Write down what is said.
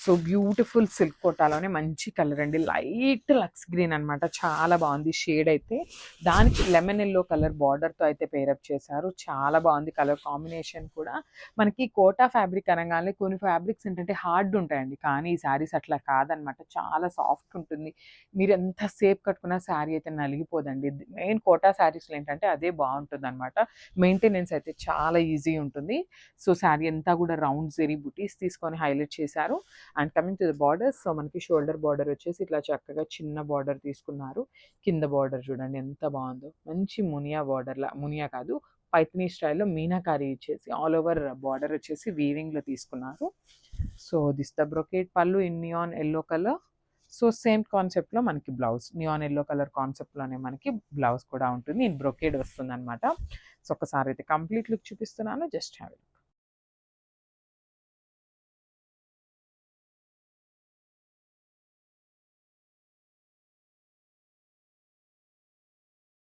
So beautiful silk కోటాలోనే మంచి colour అండి, light Lux green అనమాట, చాలా బాగుంది షేడ్ అయితే. దానికి లెమన్ ఎల్లో కలర్ బార్డర్తో అయితే పేరప్ చేశారు, చాలా బాగుంది కలర్ కాంబినేషన్ కూడా. మనకి కోటా ఫ్యాబ్రిక్ అనగానే కొన్ని ఫ్యాబ్రిక్స్ ఏంటంటే హార్డ్ ఉంటాయండి, కానీ ఈ శారీస్ అట్లా కాదనమాట, చాలా సాఫ్ట్ ఉంటుంది. మీరు ఎంత సేపు కట్టుకున్న శారీ అయితే నలిగిపోదండి. మెయిన్ కోటా శారీస్లో ఏంటంటే అదే బాగుంటుంది అనమాట, మెయింటెనెన్స్ అయితే చాలా ఈజీ ఉంటుంది. సో శారీ అంతా కూడా రౌండ్ జెరీ బుటీస్ తీసుకొని హైలైట్ చేశారు. And coming to the borders, so మనకి షోల్డర్ బార్డర్ వచ్చేసి ఇట్లా చక్కగా చిన్న బార్డర్ తీసుకున్నారు. కింద బార్డర్ చూడండి ఎంత బాగుందో, మంచి మునియా బార్డర్లా, మునియా కాదు పైథనీ స్టైల్లో మీనాకారి ఇచ్చేసి ఆల్ ఓవర్ బార్డర్ వచ్చేసి వీవింగ్లో తీసుకున్నారు. సో దిస్ ద బ్రొకేట్ పళ్ళు in neon yellow colour. So same కాన్సెప్ట్లో మనకి బ్లౌజ్ నియాన్ ఎల్లో కలర్ కాన్సెప్ట్లోనే మనకి బ్లౌజ్ కూడా ఉంటుంది, ఇన్ బ్రొకేడ్ వస్తుంది అనమాట. సో ఒకసారి అయితే కంప్లీట్ లుక్ చూపిస్తున్నాను, జస్ట్ హ్యావ్ ఇట్.